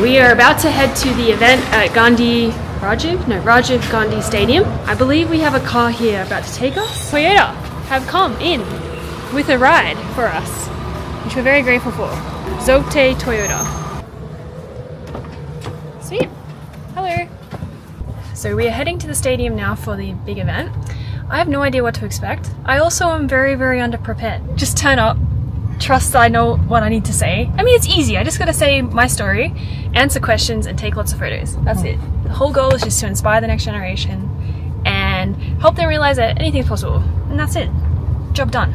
we are about to head to the event at Rajiv Gandhi Stadium. I believe we have a car here about to take us. Toyota have come in with a ride for us, which we're very grateful for. Zote Toyota. Sweet. Hello. So we are heading to the stadium now for the big event. I have no idea what to expect. I also am very, very underprepared. Just turn up, trust that I know what I need to say. I mean, it's easy. I just gotta say my story, answer questions, and take lots of photos. That's it. The whole goal is just to inspire the next generation and help them realize that anything's possible. And that's it. Job done.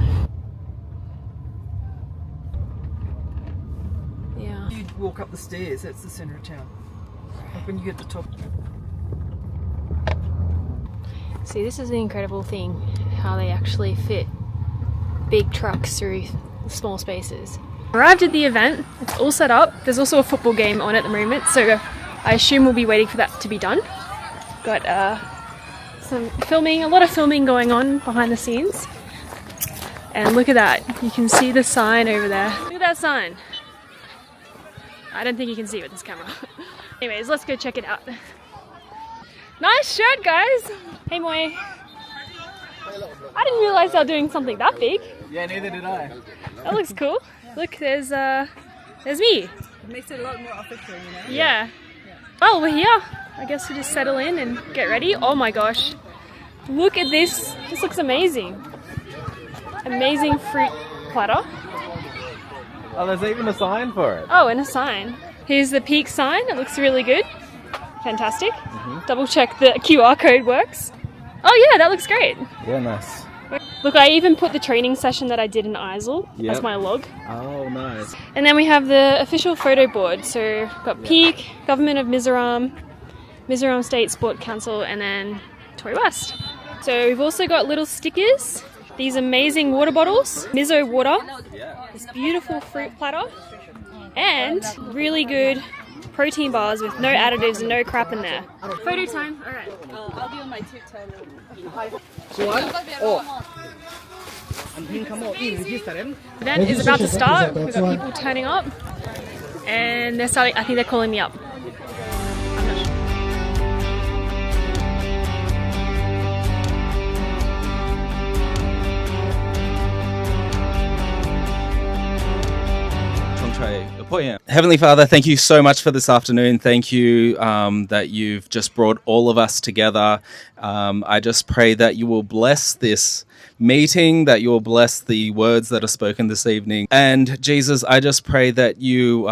Yeah. You walk up the stairs, that's the centre of town. Like when you get to the top. See, this is the incredible thing, how they actually fit big trucks through small spaces. Arrived at the event, it's all set up. There's also a football game on at the moment, so I assume we'll be waiting for that to be done. Got some filming, a lot of filming going on behind the scenes. And look at that, you can see the sign over there. Look at that sign. I don't think you can see it with this camera. Anyways, let's go check it out. Nice shirt, guys! Hey, Moy. I didn't realize they were doing something that big. Yeah, neither did I. That looks cool. Look, there's me. It makes it a lot more official, you know? Yeah. Well, we're here. I guess we just settle in and get ready. Oh my gosh. Look at this. This looks amazing. Amazing fruit platter. Oh, there's even a sign for it. Oh, and a sign. Here's the peak sign. It looks really good. Fantastic. Double check the QR code works. Oh yeah, that looks great. Yeah, nice. Look, I even put the training session that I did in Aizawl as my log. Oh, nice. And then we have the official photo board. So we've got Peak, Government of Mizoram, Mizoram State Sport Council, and then Tori West. So we've also got little stickers, these amazing water bottles, Mizo water, this beautiful fruit platter, and really good protein bars with no additives and no crap in there. Photo time. All right. I'll be on my TikTok. Event is about to start. We've got people turning up, and they're starting. I think they're calling me up. Heavenly Father, thank you so much for this afternoon. Thank you that you've just brought all of us together. I just pray that you will bless this meeting, that you will bless the words that are spoken this evening. And Jesus, I just pray that you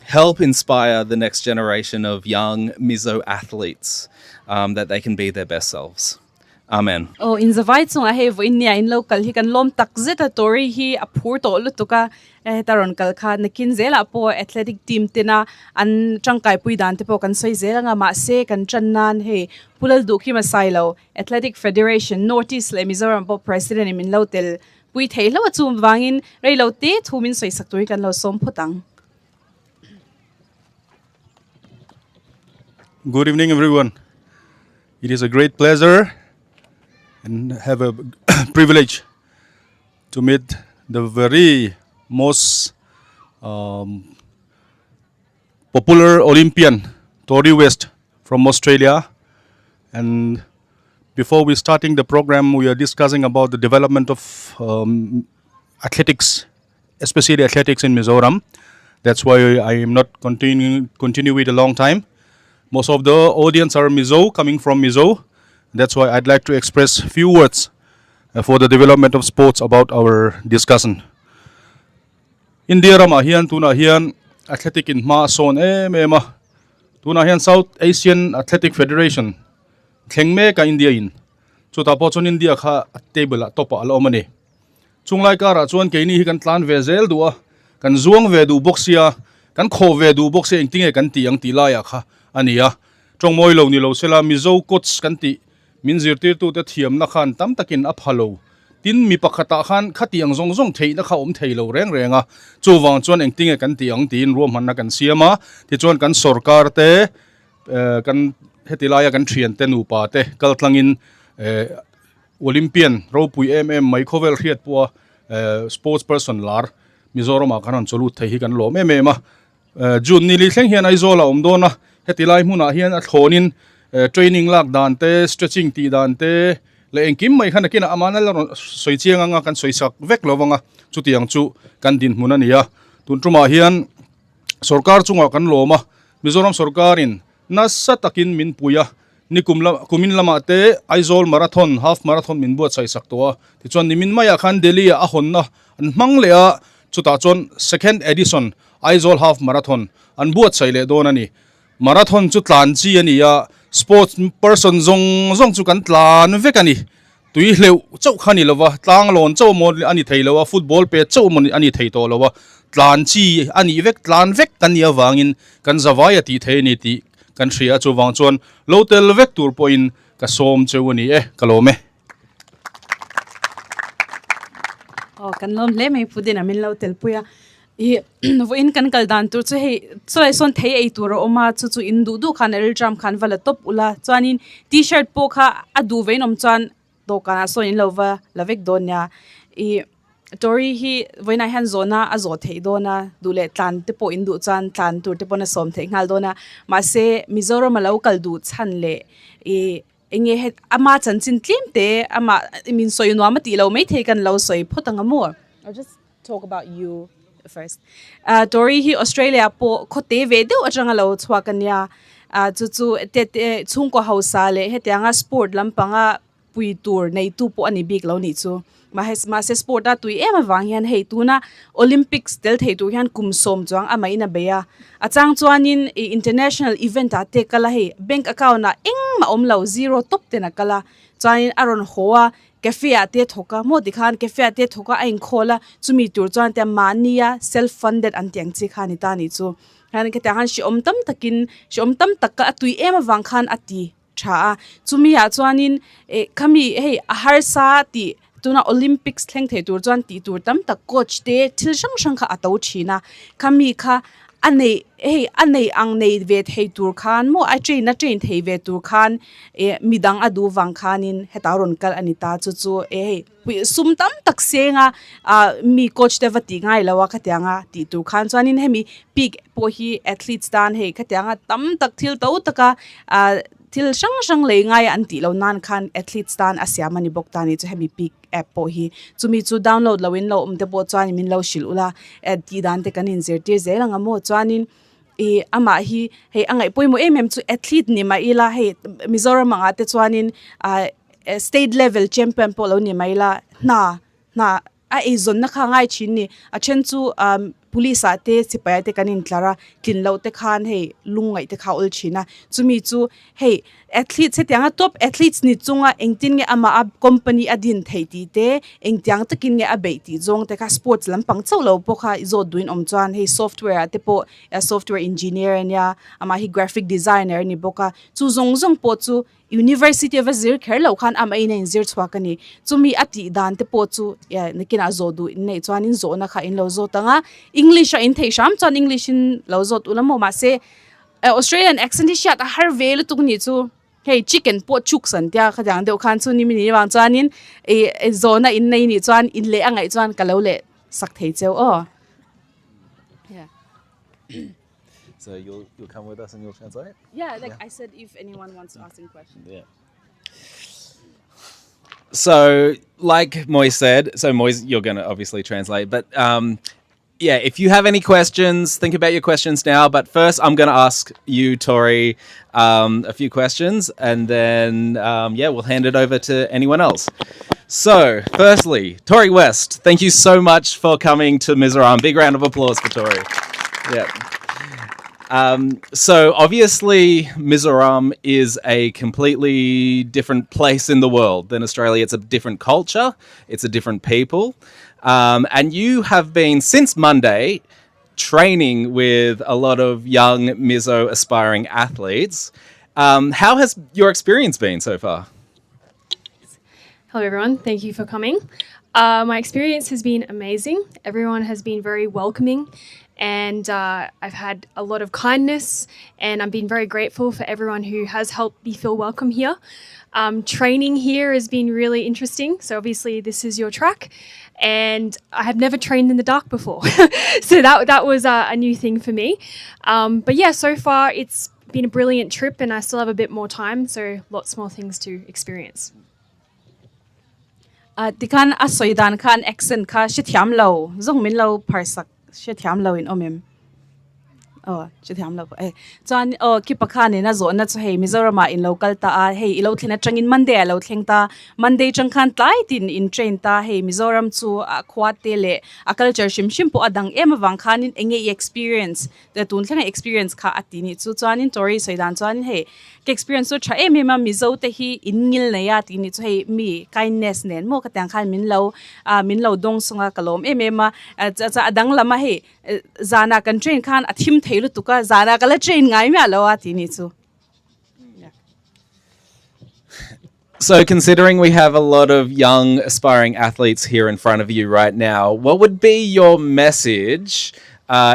help inspire the next generation of young Mizo athletes, that they can be their best selves. Amen. Oh, in the vai chung a he voin nia in local hi kan lom tak zeta Tori hi a phur to lutuka taron kal kha nakin zela po athletic team tina an changkai pui dan te po kan soi zela nga ma se kan channan he pulal dukhi ma sailo Athletic Federation Northeast le Mizoram po president min lotel pui thailo chum wangin reilo te thumin soi saktui kan lo som photang. Good evening, everyone. It is a great pleasure and have a privilege to meet the very most popular Olympian, Tori West from Australia. And before we starting the program, we are discussing about the development of athletics, especially athletics in Mizoram. That's why I am not continue it a long time. Most of the audience are Mizo, coming from Mizo. That's why I'd like to express a few words for the development of sports about our discussion. India rama hian tuna hian athletic in ma son mema tuna hian South Asian Athletic Federation thlengme ka India in chuta po chon India kha table topa alo mani chunglai kara chuan keini hi kan tlan ve zel duwa kan zuang ve du boxia kan kho ve du boxia ingtinge kan ti ang ti la ya kha ania chongmoi lo ni lo sela Mizo coach kan ti min zirtir tu te thiam na khan tam takin aphalo tin mi pakhata khan khatiang zong zong thei na kha theilo reng renga chuwang chuan engtinge kan tiang tin ruam han na kan siama ti chuan kan sarkar te kan hetilaya kan thian te nu pa te kaltlangin Olympian ropui mai khovel riat pu sports person lar Mizoram a kan cholu thei hi kan lo me ma June nili thleng hian Aizawl a dona hetilai hmuna hian a thlonin training lak dan te stretching ti dan te le engkim mai khana kina amana la soi chianga nga kan soisak vek lowanga chutiang chu kan din hmuna nia tuntruma hian sarkar chunga kan loma Mizoram sarkarin nasa takin min puya ni kumin lama te Aizawl marathon half marathon min buat sai sak towa ti chon ni min maya khan Delhi a honna an hmang le a chuta chon second edition Aizawl half marathon an buat sai le don ani marathon chu tlan chi ani ya sports person zong chu kan tlan vek ani tui hleu chau khani lowa tlang lon chau mo ani theilowa football pe chau mo ani thei to lowa tlan chi ani vek tlan vek kan ya wangin kan zawaya ti the ni ti kan thria chu wang chon lotel vek tur point ka som chewani kalome kan lom le mai pudin amin lotel puya vo in kan kal dan tur chu hei choi son thei ei tur oma chu in du khan el tram khan wala top ula chuanin t-shirt po kha adu veinom chuan do kana so in lova lavek donya Tori hi voina han zona azo thei dona dule tlan te po indu chan tlan tur te pona som thei ngal dona ma se Mizoram local du chan le enge het ama chan chin tlim te ama min soi no ama ti lo mai thei kan lo soi photanga mo I'll just talk about you first Tori hi Australia po khote ve deu atanga lo chwa kanya chu te chung ko hausa le hetianga sport lampanga pui tur nei tu po ani big lo ni chu ma se sport a tui ema wang hian hei tuna Olympics tel thei tu hian kum som chuang ama ina beya achang chuanin international event a te kala hei bank account na eng ma om lo zero top te na kala chuanin aron hoa cafe a te thoka mo dikhan cafe a te thoka ain khola chumi tur chuan te mania self funded an tiang chi khani ta ni chu han ke ta han shi om tam takka atui ema wang khan ati tha chumi a chuanin khami hei ahar sa ti tuna Olympics thleng thei tur chuan ti tur tam tak coach te thil sang kha ato thina khami kha anei ang nei ve thei tur khan mo a train thei ve tur khan midang adu wang khanin hetaron kal anita chu sum tam tak senga mi coach te vati ngai lawa khatyanga ti tur khan chuanin hemi big po hi athletes dan hei khatyanga tam tak thil to taka til sang le ngai an ti lo nan khan athletes tan asiamani boktani chu hemi pick app po hi chumi chu download lawin lo umte po chani min lo shil ula ti dan te kanin zertir zelanga mo chanin ama hi hei angai poimo chu athlete ni ma ila hei Mizoram anga te chanin state level champion po lo ni maila na a zon na khangai chinni a chen chu police ate sipaya te kanin tlara kin lo te khan hei lungai te khaul china chumi chu hei athletes hetianga top athletes ni chunga engtin nge ama a company adin theiti te engtiang takin nge abei ti jong te ka sports lampang cholo pokha izo duin omchan hei software ate po software engineer nya ama hi graphic designer ni boka chu zong po chu University of Azir kherlo khan ama ina in zir chwakani chumi ati dan te po chu nakina zo du nei chuanin zo na kha in lo zo tanga English in thei sham chan English in lo zo tu lamo ma se Australian accent hi shat har vel tu ni chu hey chicken po chuk san tia khajang deu khan chu ni mi wang chanin zo na in nei ni chuan in le angai chuan kalo le sak thei cheu So you'll come with us and you'll translate? Yeah, like I said, if anyone wants to ask any questions. Yeah. So, like Moise said, Moise, you're going to obviously translate, but yeah, if you have any questions, think about your questions now. But first, I'm going to ask you, Tori, a few questions, and then, we'll hand it over to anyone else. So, firstly, Tori West, thank you so much for coming to Mizoram. Big round of applause for Tori. Yeah. So obviously Mizoram is a completely different place in the world than Australia. It's a different culture. It's a different people. And you have been, since Monday, training with a lot of young Mizo aspiring athletes. How has your experience been so far? Hello everyone, thank you for coming. My experience has been amazing. Everyone has been very welcoming and I've had a lot of kindness, and I've been very grateful for everyone who has helped me feel welcome here. Training here has been really interesting. So obviously this is your track, and I have never trained in the dark before. So that was a new thing for me. But yeah, so far it's been a brilliant trip, and I still have a bit more time, so lots more things to experience. Tikan asoidan kan accent ka shithiam lo zong min lo parsak shithiam lo in omim shithiam lo chan ki pakha ne na zo na chu hei Mizoram in local ta hei ilo thlena tangin Monday lo thleng ta Monday chang khan tlai tin in train ta hei Mizoram chu khwat te le a culture shim po adang em awang khan in enge experience the tun thlenga experience kha atini chu chuanin Tori soidan chuanin hei ke experience so tha em ma mizo te hi ingil na ya tini chu hei mi kindness nen mo ka tang khan min lo dong sunga kalom ma cha adang lama hei zana kan train khan athim theilu tuka zana kala train ngai ma lo atini chu. So, considering we have a lot of young aspiring athletes here in front of you right now, what would be your message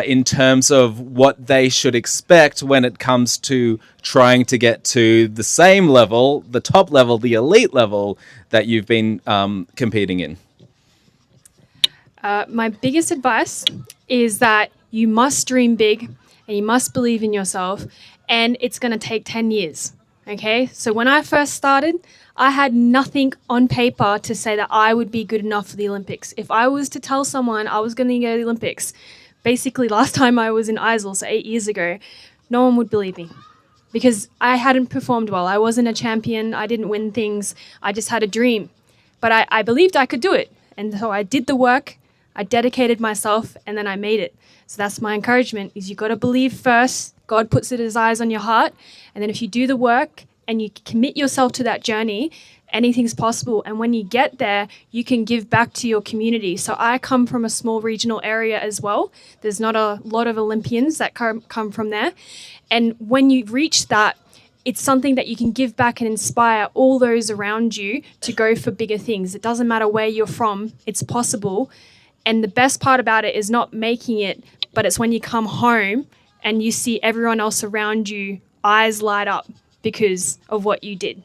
in terms of what they should expect when it comes to trying to get to the same level, the top level, the elite level that you've been competing in? My biggest advice is that you must dream big and you must believe in yourself, and it's going to take 10 years. Okay, so when I first started, I had nothing on paper to say that I would be good enough for the Olympics. If I was to tell someone I was going to go to the Olympics, basically last time I was in Aizawl, so 8 years ago, no one would believe me because I hadn't performed well. I wasn't a champion. I didn't win things. I just had a dream. But I believed I could do it. And so I did the work. I dedicated myself, and then I made it. So that's my encouragement, is you got to believe first. God puts his eyes on your heart. And then if you do the work and you commit yourself to that journey, anything's possible. And when you get there, you can give back to your community. So I come from a small regional area as well. There's not a lot of Olympians that come from there. And when you reach that, it's something that you can give back and inspire all those around you to go for bigger things. It doesn't matter where you're from, it's possible. And the best part about it is not making it, but it's when you come home and you see everyone else around you, eyes light up because of what you did.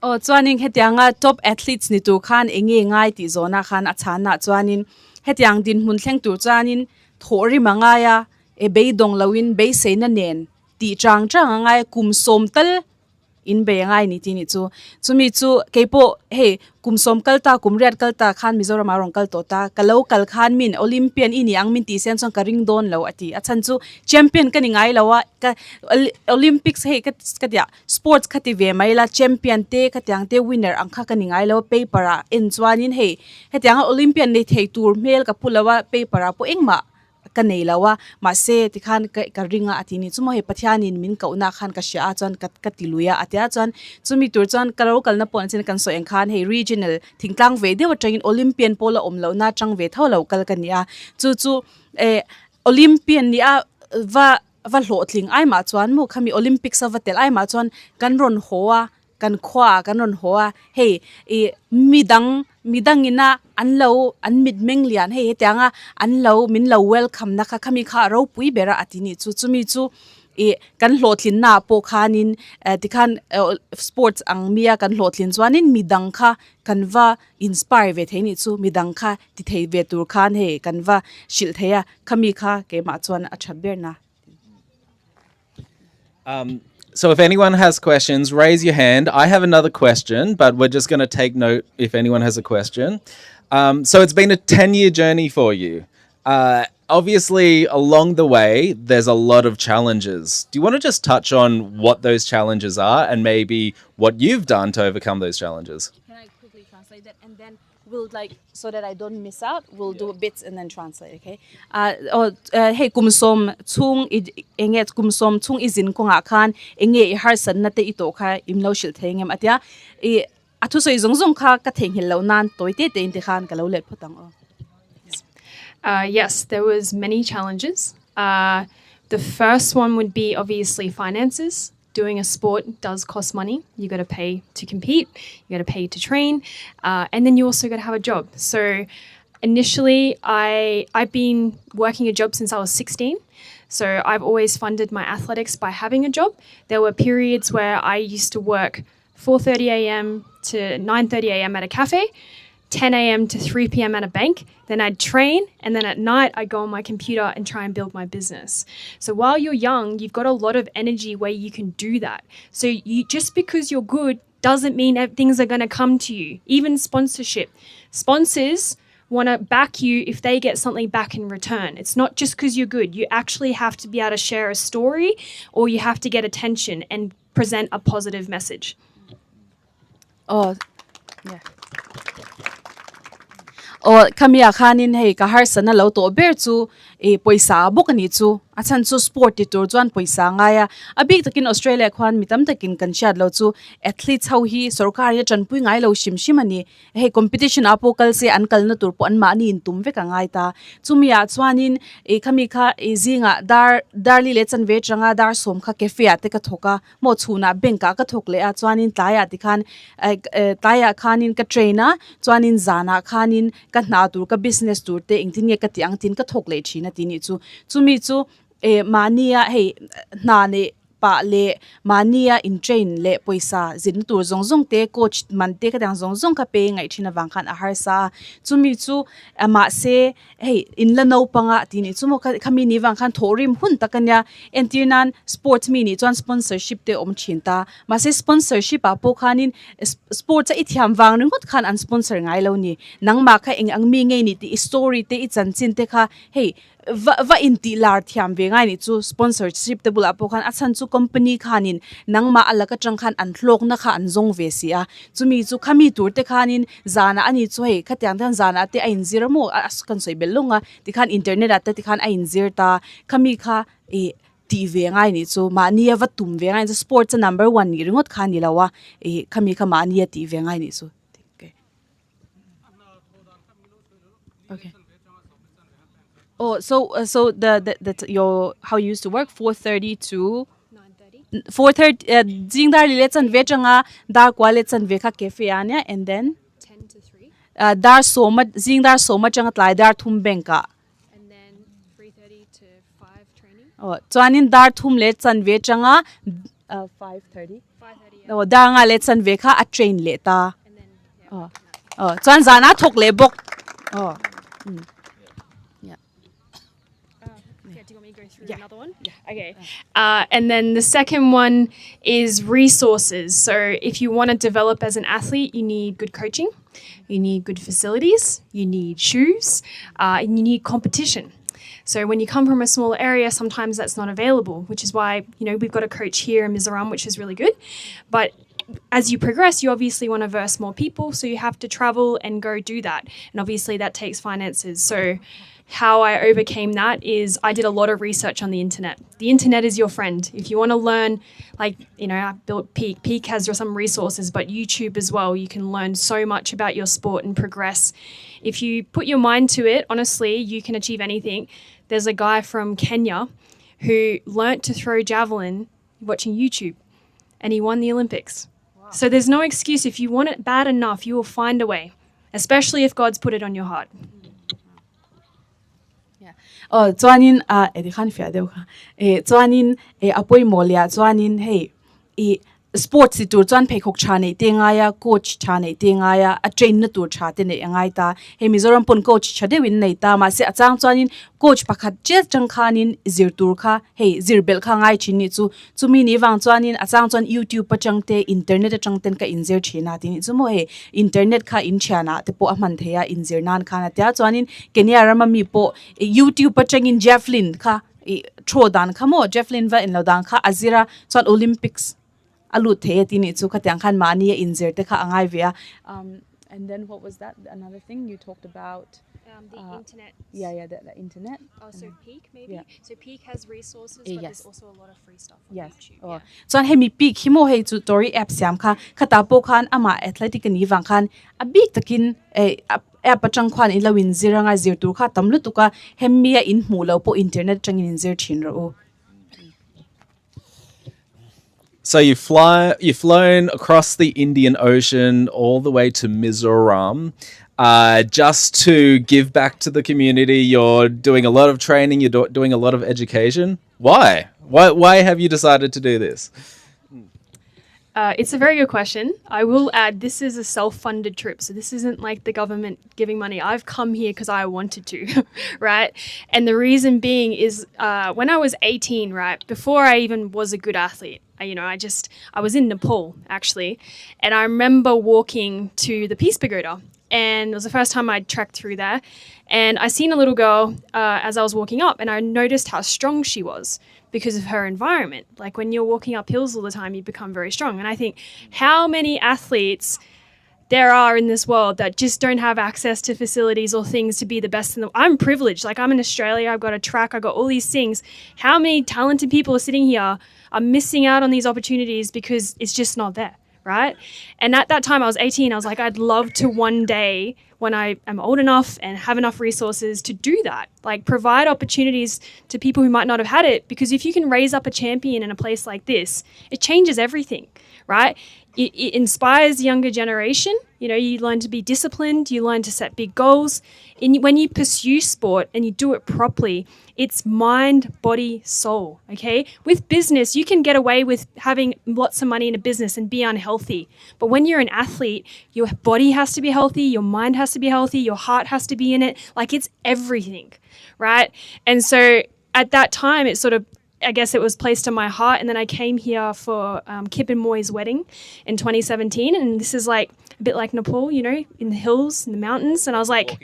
Chuanin hetianga top athletes ni tu khan enge ngai ti zona khan achana chuanin hetiang din mun thleng tur chuanin Tori mangaya e beidong lawin be seina nen ti chang ngai kum somtal in be ngai ni ti ni chu chumi chu kepo he kum som kalta kum riat kalta khan Mizoram arong kal tota kalau kal khan min Olympian ini ang min ti sen chang ka ring don lo ati achan chu champion ka ni ngai lawa ka Olympics he ka dia sports khati ve maila champion te khatyang te winner ang kha ka ni ngai lo paper a in chuanin he hetyang Olympian nei thei tur mel ka pulawa paper a po engma kanei lawa ma se ti khan ka ringa atini chumo he pathianin min kauna khan ka sha chon ka tiluya atia chon chumi tur chon kalo kalna pon chen kan so eng khan he regional thingtlang ve dewa train Olympian pola omlo na chang ve tho local kania chu Olympian ni a va hlo thling ai ma chuan mu khami Olympics avatel ai ma chuan kan ron hoa kan khwa kan ron hoa hey midang ina anlo an mid menglian hey tianga anlo min lo welcome na kha khami kha ro pui bera atini chumi chu kan hlothlin na po khanin tikhan sports ang mia kan hlothlin chuanin midang kha kanwa inspire ve theini chu midang kha ti thei ve tur khan he kanwa shil theya khami kha ke ma chuan a thaberna. So if anyone has questions, raise your hand. I have another question, but we're just going to take note if anyone has a question. So it's been a 10-year journey for you. Obviously, along the way, there's a lot of challenges. Do you want to just touch on what those challenges are and maybe what you've done to overcome those challenges? Can I quickly translate that? And then we'll so that I don't miss out, we'll do bits and then translate, okay? Hey, kumsom chung enget kumsom chung izin ko nga khan enge harsan na te ito kha imlo shil thengem atia atu so izong kha ka theng hil lo nan toite te inte khan ka lo let photang Yes, there was many challenges. The first one would be obviously finances. doing a sport does cost money. You got to pay to compete, you got to pay to train, and then you also got to have a job. So initially, I've been working a job since I was 16. So I've always funded my athletics by having a job. There were periods where I used to work 4:30 a.m. to 9:30 a.m. at a cafe, 10 a.m. to 3 p.m. at a bank. Then I'd train, and then at night I'd go on my computer and try and build my business. So while you're young, you've got a lot of energy where you can do that. So you just because you're good doesn't mean that things are going to come to you. Even sponsorship. Sponsors want to back you if they get something back in return. It's not just because you're good. You actually have to be able to share a story, or you have to get attention and present a positive message. Oh, yeah. Oh, kami akanin hey kaharsa na lau to bear chu poisa bukani chu achan chu sport ti tur chuan poisa ngaya abik takin Australia khwan mitam takin kan shat lo chu athletes how hi sarkar ya chan pui ngai lo shimshimani hey competition apokal se ankal na tur po an ma ni in tum ve ka ngai ta chumia chuanin kami kha zinga darli le chan ve changa dar som kha cafe ate ka thoka mo chuna benka ka thok le a chuanin taya ti khan taya khanin ka trainer chuanin zana khanin ka na tur ka business tur te ingtin nge ka tiang tin ka thok le china ti ni chu chumi chu mania hey na ne pa le mania in train le poisa zin tur zong te coach man te ka dang zong ka pe ngai thina wang khan a har sa chumi chu ama se hey in la no panga ti ni chumo khami ni wang khan thorim hun takanya entinan sports mi ni chon sponsorship te om chinta ma se sponsorship a po khanin sports a ithiam wang ring khan an sponsor ngai lo ni nang ma kha eng ang mi ngai ni ti story te i chan chin te kha hey va inti lar thiam ve ngai ni chu sponsorship te bula po khan achan chu company khanin nangma alaka chang khan an thlok na kha an zong ve sia chumi chu khami tur te khanin zana ani chu he khatyang than zana te ain ziramo as kan soi belunga ti khan internet at ti khan ain zirta khami kha ti ve ngai ni chu mania va tum ve ngai sports number 1 ni ringot khan ni lawa khami kha mania ti ve ngai ni chu okay. Oh, so the your how you used to work 4:30 to 9:30. 4:30 jing dar le chan ve changa dar kwa le chan ve kha cafe ania and then 10 to 3. Dar so much jing dar so much changa tlai dar thum benka And then 3:30 to 5 training. Oh, chuanin dar thum le chan ve changa 5:30. 5:30. Oh, dar nga le chan ve kha a train le ta. And then yeah. Oh, chuan zana thok le bok. Oh. Do you want me to go through another one? Yeah. Okay. And then the second one is resources. So if you want to develop as an athlete, you need good coaching, you need good facilities, you need shoes, and you need competition. So when you come from a small area, sometimes that's not available, which is why, we've got a coach here in Mizoram, which is really good. But as you progress, you obviously want to verse more people, so you have to travel and go do that. And obviously that takes finances. So how I overcame that is I did a lot of research on the internet. The internet is your friend. If you want to learn, I built Peak. Peak has some resources, but YouTube as well. You can learn so much about your sport and progress. If you put your mind to it, honestly, you can achieve anything. There's a guy from Kenya who learnt to throw javelin watching YouTube, and he won the Olympics. Wow. So there's no excuse. If you want it bad enough, you will find a way, especially if God's put it on your heart. Oh, chuanin edi khan fia deu kha chuanin apoi molia chuanin hey sports tur chuan phekhok tha nei te ngaya coach tha nei te ngaya a train na tur tha te nei angai ta he Mizoram pun coach chadewin nei ta ma se achang chuanin coach pakhat che chang khanin zir tur kha hey zir bel kha ngai chini chu chumi ni wang chuanin achang chuan YouTube pa chang te internet a chang ten ka inzir thina ti ni chumo he internet kha in chana te po aman theya inzir nan khana tia chuanin Kenya rama mi po YouTube pa chang in javelin kha throw dan kha mo javelin va in lo dan kha azira chuan Olympics alu the tini chu khatyang khan mani inzer te kha angai via and then what was that another thing you talked about the internet. The internet. Oh, so Peak maybe. Yeah. So Peak has resources, but there's also a lot of free stuff on YouTube. Oh. So hemi Peak himo he chu Tori app siam kha khata po khan ama athletic ni wang khan a big takin app atang khan in lawin ziranga zir tur kha tamlu tuka hemia in hmulo po internet changin zir thin ro. So you've flown across the Indian Ocean all the way to Mizoram, just to give back to the community. You're doing a lot of training. You're doing a lot of education. Why? Why have you decided to do this? It's a very good question. I will add, this is a self-funded trip. So this isn't like the government giving money. I've come here because I wanted to, right? And the reason being is when I was 18, right, before I even was a good athlete, I was in Nepal, actually. And I remember walking to the Peace Pagoda. And it was the first time I'd trekked through there. And I seen a little girl as I was walking up, and I noticed how strong she was because of her environment. Like when you're walking up hills all the time, you become very strong. And I think how many athletes there are in this world that just don't have access to facilities or things to be the best in the... I'm privileged. Like I'm in Australia, I've got a track, I've got all these things. How many talented people are sitting here are missing out on these opportunities because it's just not there, right? And at that time I was 18, I was like, I'd love to one day, when I am old enough and have enough resources, to do that. Like provide opportunities to people who might not have had it, because if you can raise up a champion in a place like this, it changes everything, right? It inspires the younger generation. You learn to be disciplined, you learn to set big goals. And when you pursue sport and you do it properly, it's mind, body, soul, okay? With business, you can get away with having lots of money in a business and be unhealthy. But when you're an athlete, your body has to be healthy, your mind has to be healthy, your heart has to be in it. Like it's everything, right? And so at that time, I guess it was placed on my heart. And then I came here for Kip and Moy's wedding in 2017. And this is like a bit like Nepal, in the hills, in the mountains. And I was like,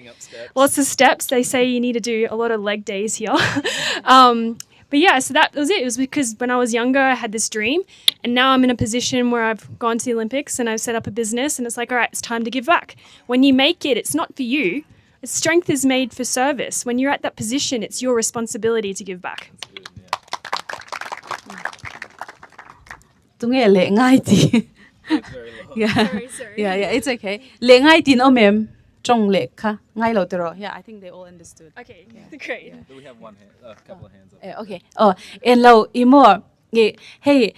lots of steps. They say you need to do a lot of leg days here. But yeah, so that was it. It was because when I was younger, I had this dream. And now I'm in a position where I've gone to the Olympics and I've set up a business. And it's like, all right, it's time to give back. When you make it, it's not for you. Strength is made for service. When you're at that position, it's your responsibility to give back. Tunge le ngai ti. Yeah, it's okay. Le ngai ti no mem chong le kha ngai lo tero. Yeah, I think they all understood. Okay, great. Do we have a couple of hands up? Okay. En lo imo hey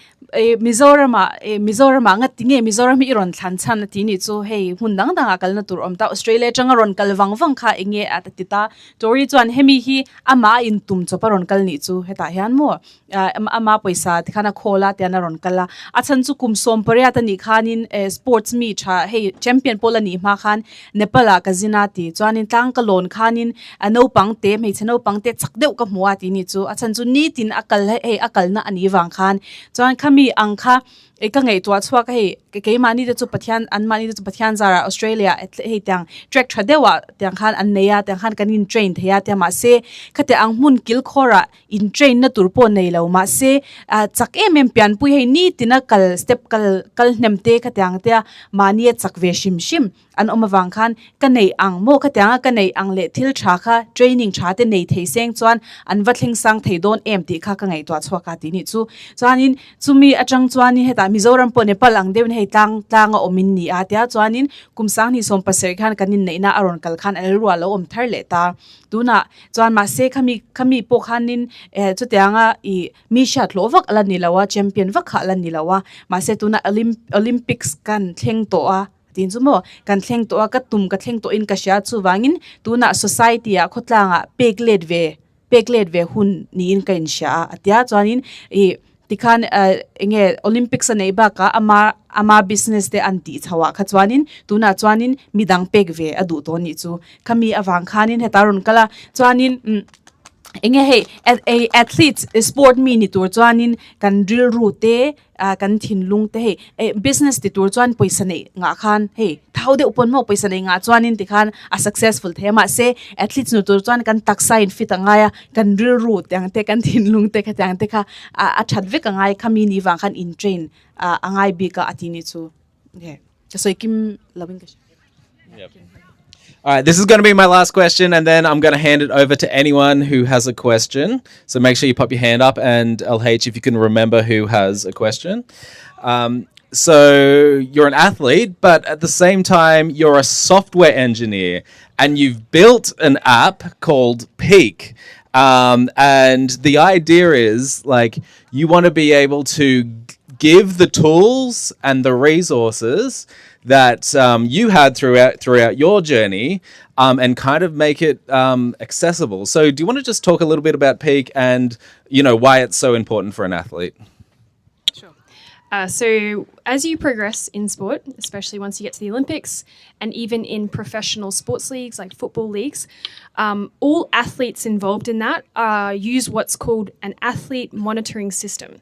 Mizoram nga tinge Mizoram iron thanchan ti ni chu hey hundang dang akal na tur omta Australia changa ron kal wang kha inge atatita Tori chuan hemi hi ama in tum choparon kal ni chu heta hian mo ama paisa thana khola tiana ron kala achan chu kum som paria ta ni khanin sports meet ha hey champion pola ni ma khan Nepala kazina ti chuanin tang kalon khanin no pangte me chano pangte chakdeu ka muwa ti ni chu achan chu ni tin akal hey akal na ani wang khan chuan khami angkha eka ngai twa chwa ka he ke mani de chu pathian an mani de chu pathian zara Australia he tang track thradewa tang khan an neya tang khan kanin train theya te ma se khate ang mun kil khora in train na turpo nei lo ma se chak em pian pui he ni tina kal step kal nemte khatang te mani chak ve shim an omawang khan kanei ang mo khatang kanei ang le thil tha kha training tha te nei thei seng chuan an wathling sang thei don em ti kha ka ngai twa chwa ka ti ni chu chuanin chumi atang chuani heta Mizoram po Nepal ang deun hei tang omin ni atia chuanin kumsang ni som paser khan kanin neina aron kal khan alruwa lo om thar le ta tuna chuan ma se khami po khanin chutianga I mi shat lovak ala ni lawa champion vak kha ala ni lawa ma se tuna Olympics kan thleng to a tin chumo kan thleng to a ka tum ka thleng to in ka sha chu wangin tuna society a khotlanga peklet ve hun ni in kain sha atia chuanin tikhan enge Olympics nei ba ka ama business te anti chawa khachwanin tuna chuanin midang pek ve adu to ni chu khami awang khanin hetaron kala chuanin enge hey athletes sport mi ni tur chuanin kan drill route te kan thinlung te hey business ti tur chuan paisa nei nga khan hey thaude upon mo paisa nei nga chuanin tikhan a successful thema se athletes nu tur chuan kan taksa in fit angaya kan drill route yang te kan thinlung te khatang te kha a thatve ka ngai khami ni wang khan in train angai bi ka atini chu okay so ikim loving ka Yep. All right, this is going to be my last question, and then I'm going to hand it over to anyone who has a question. So make sure you pop your hand up, and LH, if you can remember who has a question. So you're an athlete, but at the same time, you're a software engineer, and you've built an app called Peak. And the idea is, like, you want to be able to give the tools and the resources that you had throughout your journey, and kind of make it accessible. So, do you want to just talk a little bit about peak and why it's so important for an athlete? So as you progress in sport, especially once you get to the Olympics and even in professional sports leagues like football leagues, all athletes involved in that use what's called an athlete monitoring system.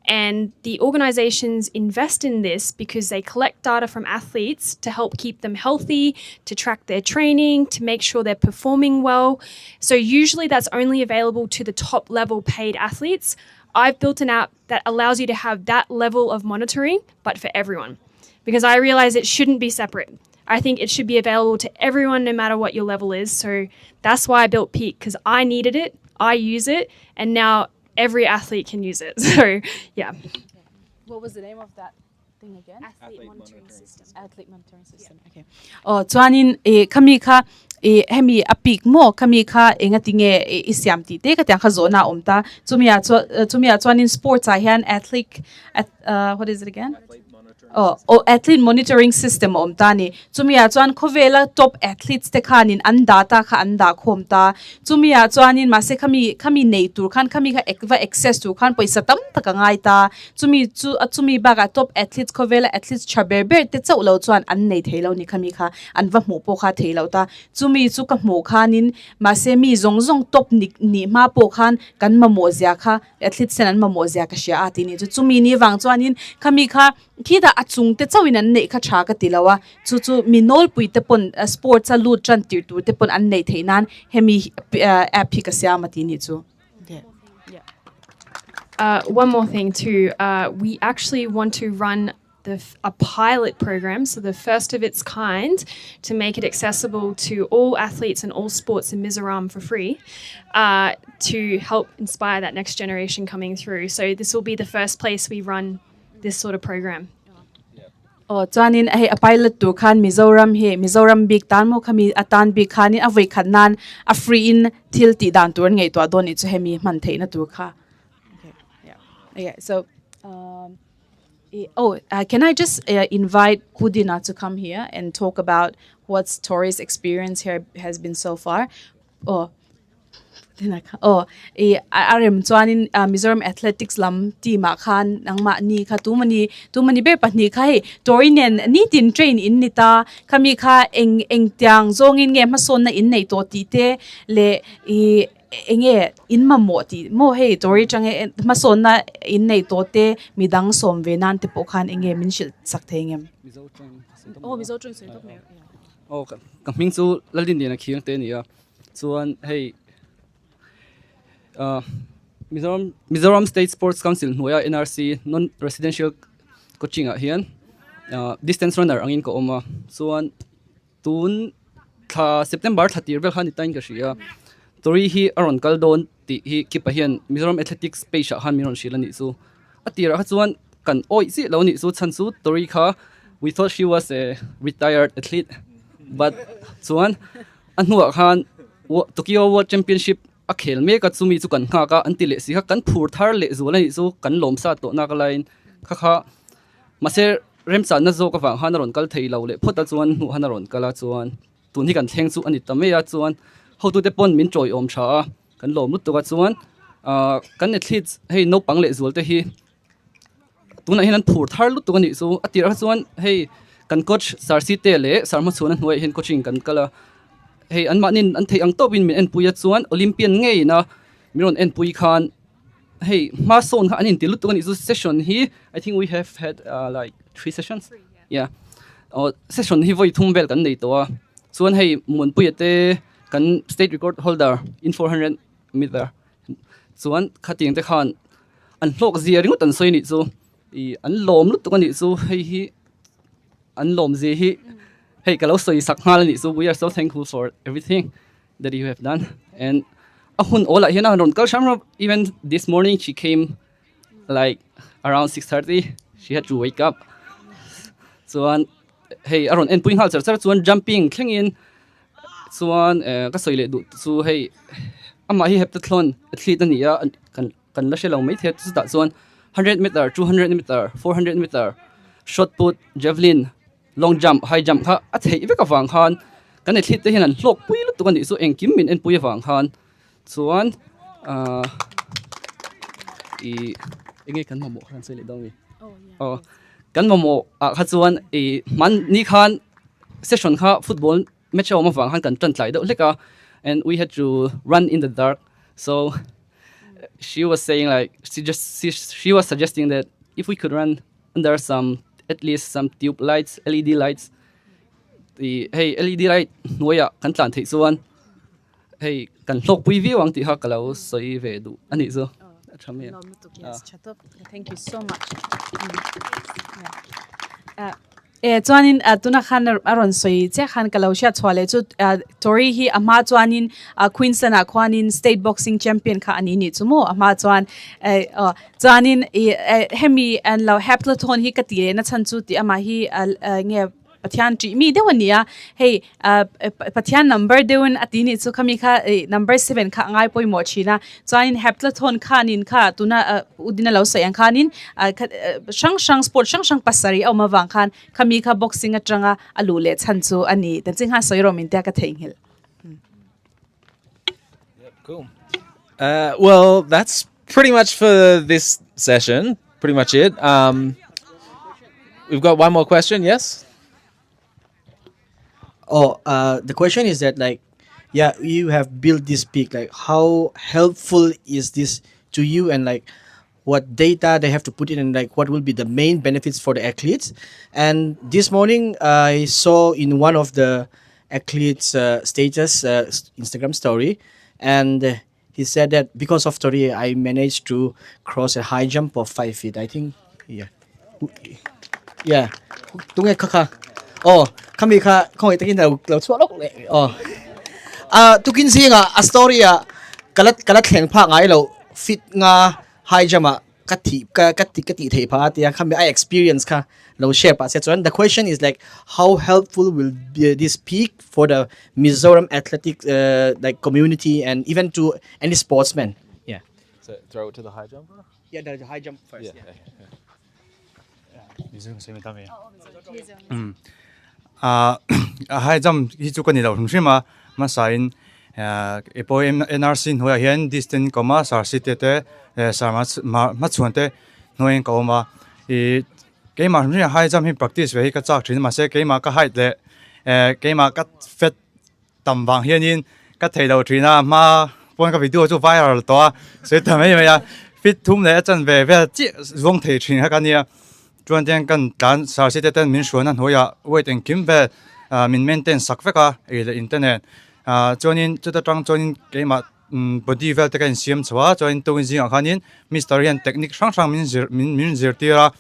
And the organizations invest in this because they collect data from athletes to help keep them healthy, to track their training, to make sure they're performing well. So usually that's only available to the top level paid athletes. I've built an app that allows you to have that level of monitoring, but for everyone, because I realize it shouldn't be separate. I think it should be available to everyone, no matter what your level is. So that's why I built Peak, because I needed it, I use it, and now every athlete can use it. So, yeah. What was the name of that thing again? Athlete monitoring system. Athlete monitoring system. Okay. Oh, chuanin kami kha hemi apik mo kami kha engatinge isyam ti te ka tang kha zona omta chumia chuanin sports a hian what is it again? Athlete monitoring system omtani chumia chuan khovela top athletes te khanin an data kha an da khomta chumia chuanin mase khami nei tur khan khami kha access to khan paisa tam taka ngai ta chumi baga top athletes khovela athletes chaberber te chaulo chuan an nei theilo ni khami kha an va mu po kha theilo ta chumi chu ka mu khanin mase mi zong top ni ma po khan kan ma mo zia kha athletes sen an ma mo zia ka sha ati ni chumi ni wang chuanin khami kha khida achung te chawin an nei kha tha ka tilawa chu minol pui te pon sports a lut tran tir tu te pon an nei theinan hemi app hi ka siamati ni chu. One more thing too, we actually want to run a pilot program, so the first of its kind, to make it accessible to all athletes and all sports in Mizoram for free, to help inspire that next generation coming through. So this will be the first place we run this sort of program. Chuanin a pilot tu khan Mizoram big tan mo khami atan big khani a voi khanan a free in thil ti dan tur ngei to adon chu hemi man theina tu kha. Okay, so can I just invite Pudina to come here and talk about what Tori's experience here has been so far? RM chuanin Mizoram Athletics lam team a khan nangma ni kha tumani be pahni kha Tori nen ni tin train in nita khami kha eng tiang zong in nge ma son na in nei to ti te le enge in ma mo ti mo he Tori change ma son na in nei to te midang som ve nan te po khan enge min shil sak thengem Mizoram so tok me kaming chu lalin dina khiang te ni a chuan hei Mizoram State Sports Council nuaya NRC non-residential coaching a hian distance runner angin ko oma chuan tun September 30 vel han itain ka ria Tori hi aron kaldon ti hi kipa hian Mizoram Athletics page han miron shilani chu atira chuan kan oi si lo ni chu chan chu Tori kha we thought she was a retired athlete, but chuan anhuwa khan Tokyo World Championship a khel me ka chumi chu kan kha ka antile si kha kan phur thar le zulani chu kan lomsa to na ka line kha mase remcha na zo ka wang hanaron kal thei lo le phota chuan hu hanaron kala chuan tun hi kan thleng chu ani tame ya chuan how to te pon min troi om tha kan lom lut to ka chuan kan athletes hei no pang le zul te hi tuna hian phur thar lut to ni chu atira chuan hei kan coach sarsi te le sarma chuna hnuai hin coaching kan kala hey an manin an thei ang topin min en puya chuan Olympian ngei na miron en pui khan hey ma son kha anin tilut to session hi I think we have had like 3 sessions. Yeah. Session hi voi thum vel kan nei to a chuan hey mun pui te kan state record holder in 400 meter chuan khating te khan an hlok zia ringot an soi ni chu an lom lut to ni chu hey hi an lom ze hi hey, so we are so thankful for everything that you have done. And even this morning she came like around 6:30. She had to wake up. So hey, around and putting halter, so jumping, clinging. So so hey, ama he have to clone athlete niya kan la shelang may that so 100 meter, 200 meter, 400 meter, shot put, javelin, long jump, high jump kha a thei veka wang khan kan thlit te hian an hlok pui lu tu kan ni so engkim min en pui wang khan chuan I enge kan mo khan sei le dong oh kan mo a kha chuan man ni khan session kha football match ma wang khan kan tan tlai do leka and we had to run in the dark so she was saying like she was suggesting that if we could run under some at least some tube lights LED lights the hey LED light noya kan tlan thei chuan hey kan hlok pui vi wang ti ha kalo soi ve du ani zo Yes, thank you so much. Chuanin tuna khan aron soi che khan kalausia chwale chu Tori hi ama chuanin Queensland a khwanin state boxing champion kha ani ni chumo ama chuan chuanin hemi and law heptathon hi katire na chan chu ti ama hi nge pathian tri mi dewania hey pathian number deun atini chu khami kha number 7 kha ngai poi mo china chuanin heptathon khanin kha tuna udina lo sayang khanin shang sport shang pasari au ma wang khan khami kha boxing atanga alule chanchu ani ta chingha soirom in ta ka theinghil Cool. Well, that's pretty much for this session. Pretty much it. We've got one more question. Yes. The question is that like, yeah, you have built this peak. Like, how helpful is this to you, and like, what data they have to put in, and like, what will be the main benefits for the athletes? And this morning, I saw in one of the athletes' status Instagram story, and he said that because of Tori, I managed to cross a high jump of 5 feet. I think, yeah. Tungai kaka. Kami ka kung itakin na swalok le. Tukin siya nga a story kalat heng pa nga ilo fit nga high jump kati thei pa tiya kami I experience ka lo share pa so the question is like, how helpful will be this peak for the Mizoram athletic like community and even to any sportsman? Yeah. So throw it to the high jumper. Yeah, the high jump first. High jump hi chu kan ni lo hrimma ma sain epo NRC hoya hian distance koma sar sitete sarma ma chuante noeng koma ke ma hrimma high jump hi practice ve ka chak thin ma se ke ma ka height le ke ma ka fet tam wang hian in ka thei lo thina ma pon ka video chu viral to se ta me ya fit thum le chan ve chi zong thei thin ha ka nia chuan tiang kan tan sar sitete min shuan an hoya wait and kim ve min maintain sakveka le internet chuanin chuta tang chuanin ke ma body vel te kan siam chwa chuanin to jing a khanin mysterian technique sang min zir tira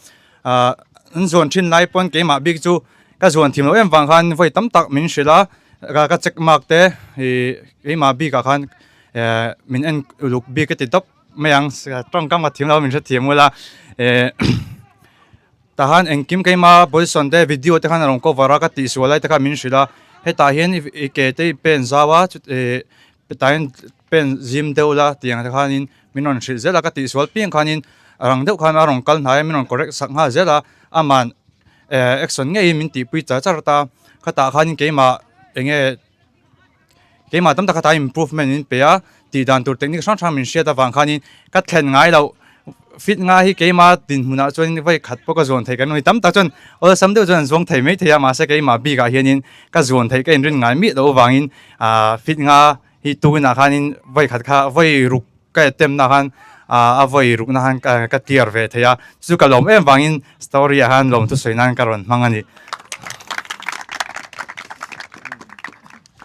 an zon thin lai pon ke ma big chu ka zon thim lo em wang khan voi tam tak min shila ka check mark te ke ma big ka khan min en luk big ke top mayang tang kam ka thim lo min sa thiamula tahan engkim ke ma position te video te khan rong ko vara ka ti swalai te ka min shila he ta hian ke te pen zawa petain pen gym deula tiang te khanin minon shil zela ka ti swal ping khanin rang deuh khan arong kal hnai minon correct sakha zela aman action nge min ti pui cha charta khata khanin ke ma enge ke ma tam ta khata improvement in pe a ti dan tur technique sang sang min shia ta wang khanin ka thlen ngai lo fit nga hi ke ma tin huna chuan vai khat po ka zon thei kan noi tam ta chon ol sam deuh chuan zong thei mai thei ma se ke ma bi ga hianin ka zon thei ka in rin ngai mi lo wangin fit nga hi tu na khanin vai khat kha vai ruk ka tem na khan a vai ruk na han ka tiar ve theya chu ka lom em wangin story han lom tu soinan karon mangani.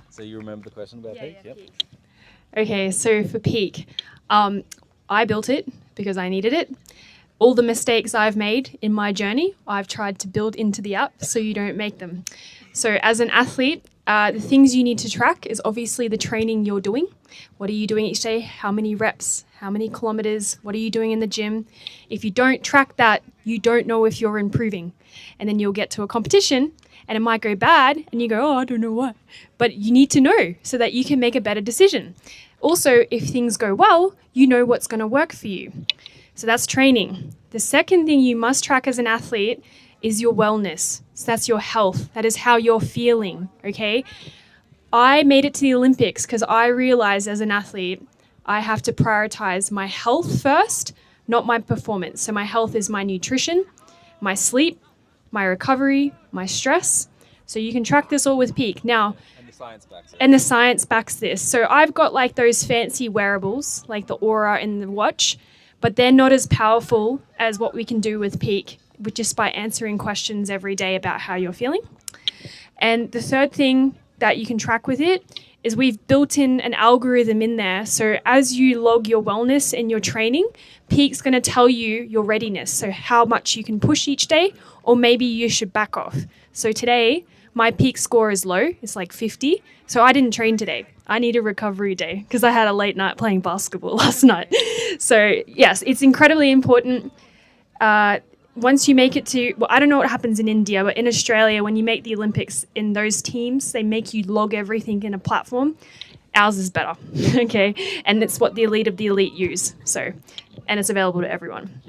So you remember the question about peak? Yep. Okay, so for peak, I built it because I needed it. All the mistakes I've made in my journey, I've tried to build into the app so you don't make them. So as an athlete, the things you need to track is obviously the training you're doing. What are you doing each day? How many reps? How many kilometers? What are you doing in the gym? If you don't track that, you don't know if you're improving. And then you'll get to a competition and it might go bad and you go, oh, I don't know why. But you need to know so that you can make a better decision. Also, if things go well, you know what's going to work for you. So that's training. The second thing you must track as an athlete is your wellness. So that's your health. That is how you're feeling, okay? I made it to the Olympics because I realized as an athlete, I have to prioritize my health first, not my performance. So my health is my nutrition, my sleep, my recovery, my stress. So you can track this all with Peak. Now, and the science backs this. So I've got like those fancy wearables, like the Aura and the watch, but they're not as powerful as what we can do with Peak, which is by answering questions every day about how you're feeling. And the third thing that you can track with it is we've built in an algorithm in there. So as you log your wellness and your training, Peak's going to tell you your readiness. So how much you can push each day, or maybe you should back off. So today, my Peak score is low. It's like 50. So I didn't train today. I need a recovery day because I had a late night playing basketball last night. So yes, it's incredibly important. Once you make it to, well, I don't know what happens in India, but in Australia, when you make the Olympics in those teams, they make you log everything in a platform. Ours is better, okay? And it's what the elite of the elite use. So, and it's available to everyone.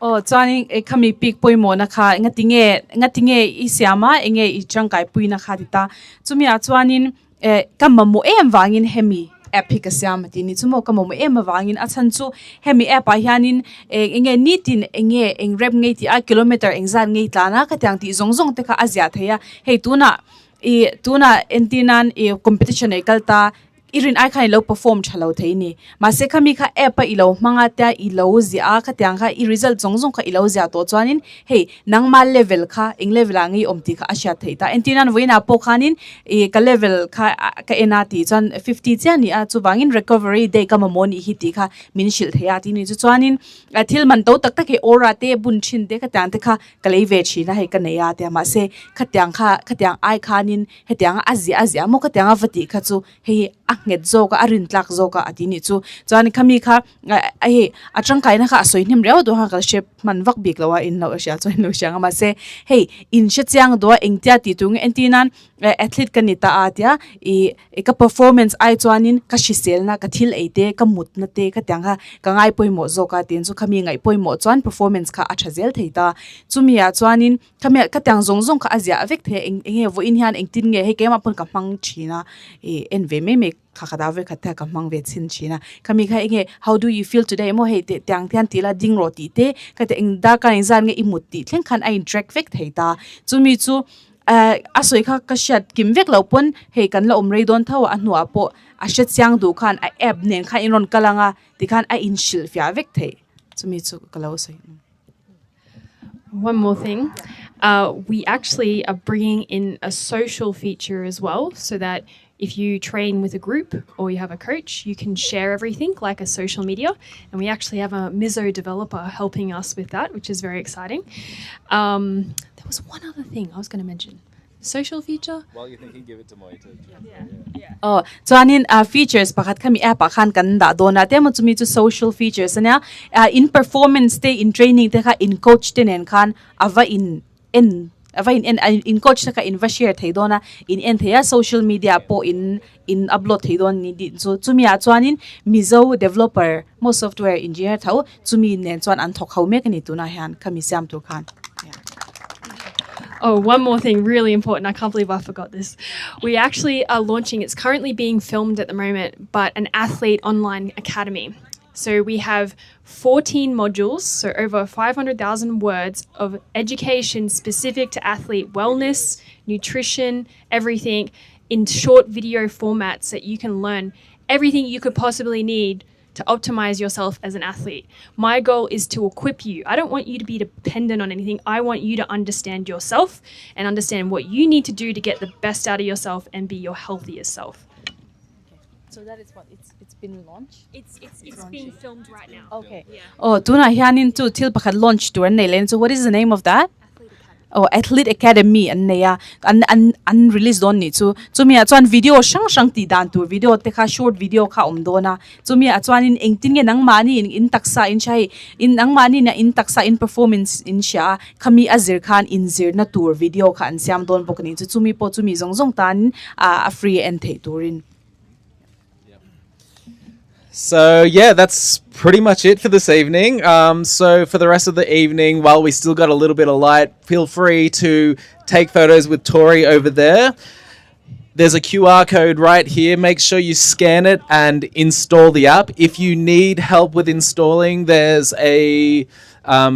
Oh, chuanin kami Peak poimo na kha ngatinge isiama enge I changkai pui na kha dita chumia chuanin kamamo em wangin hemi epic asiam ti ni chumo kamamo em wangin achan chu hemi app hianin enge nitin enge eng rep ngei ti a kilometer engzan ngei tlana ka tyang ti zongjong te kha azia theya hei tuna entinan competition e kalta irin ai khai lo perform thalo theini ma se khami kha app ilo manga ta ilo zia kha tyang kha I result zongjong kha ilo zia to chuanin hey nangma level kha eng level angi omti kha asha theita entinan voina po khanin ka level kha ka enati chan 50 chani a chu wangin recovery day ka mamoni hi ti kha minshil theya ti ni chu chuanin thil man to tak tak ke ora te bun thin de ka tang te kha kalei ve chi na he ka neya te ma se khatyang ai khanin hetyang azia mo khatyang avati kha chu he nget zoka arin tlak zoka atini chu chani khami kha ai atangkai na kha soinim reu do ha kal shep man vak bik lawa in lo asha choin lo shanga ma se hey in she chiang do engtia ti tung entinan athlete kanita atia e ka performance ai chuanin ka shisel na ka thil eite ka mut na te ka tyang ka ngai poimo zoka tin chu khami ngai poimo chuan performance kha achazel theita chumia chuanin khami ka tyang zongjong kha azia avek the enge vo in hian engtin nge he kema pun ka mang china enve me khakadawe khatha ka mang ve chin china kami kha enge how do you feel today mo he te tyang thian tila ding roti te ka te eng da ka inzan nge imutti thleng khan ai interact vek theita chumi chu asoi kha ka shat kim vek lo pon he kan la omrei don thawa anua po ashat siang du khan a app nen kha iron kalanga ti khan a inshil fya vek the chumi chu kalo sai. One more thing, we actually are bringing in a social feature as well, so that if you train with a group or you have a coach, you can share everything like a social media. And we actually have a Mizo developer helping us with that, which is very exciting. There was one other thing I was going to mention. Social feature? While you're thinking, give it to Moi. Oh, chuanin features pakhat khami app khan kan da dona te mo chumi chu social features ania in performance te in training te kha in coach te nen khan ava in coach ta ka in va share theidona in en theya social media po in upload theidon ni di so chumi a chuanin Mizo developer mo software engineer thau chumi nen chuan an thok hau me kani tuna han khami siam tu khan. Oh, one more thing, really important. I can't believe I forgot this. We actually are launching, it's currently being filmed at the moment, but an athlete online academy. So we have 14 modules, so over 500,000 words of education specific to athlete wellness, nutrition, everything in short video formats that you can learn everything you could possibly need to optimize yourself as an athlete. My goal is to equip you. I don't want you to be dependent on anything. I want you to understand yourself and understand what you need to do to get the best out of yourself and be your healthiest self. So that is what it's been launched. It's being filmed right now. Okay. Yeah. Oh, tuna hianin tu til pakhat launch tour nailen. So what is the name of that? Oh, Athlete Academy and neya an release don ni chu chumi a chuan video sang ti dan tur video te kha short video kha dona chumi a chuan in engtin nge nang mani in taksa in chai in nang mani na in taksa in performance in sha khami azir khan in zir na tur video kha an siam don bokni chu chumi po chumi zong tan a free and the turin. So yeah, that's pretty much it for this evening. So for the rest of the evening, while we still got a little bit of light, feel free to take photos with Tori over there. There's a QR code right here. Make sure you scan it and install the app. If you need help with installing, there's a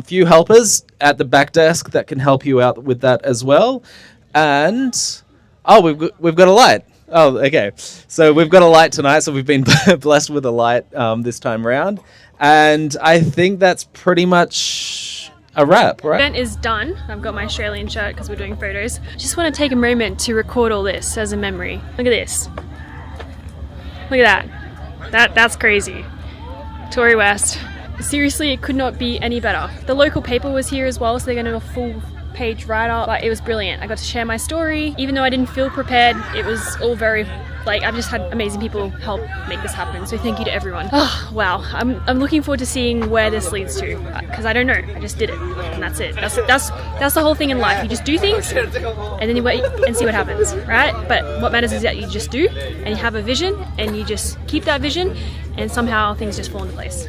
few helpers at the back desk that can help you out with that as well. And we've got a light. Oh, okay. So we've got a light tonight. So we've been blessed with a light this time around. And I think that's pretty much a wrap, right? Event is done. I've got my Australian shirt because we're doing photos. Just want to take a moment to record all this as a memory. Look at this. Look at that. That's crazy. Tori West. Seriously, it could not be any better. The local paper was here as well, so they're going to do a full page write-up, but it was brilliant. I got to share my story. Even though I didn't feel prepared, it was all very, I've just had amazing people help make this happen, so thank you to everyone. Oh, wow. I'm looking forward to seeing where this leads to, because I don't know. I just did it, and that's it. That's the whole thing in life. You just do things, and then you wait and see what happens, right? But what matters is that you just do, and you have a vision, and you just keep that vision, and somehow things just fall into place.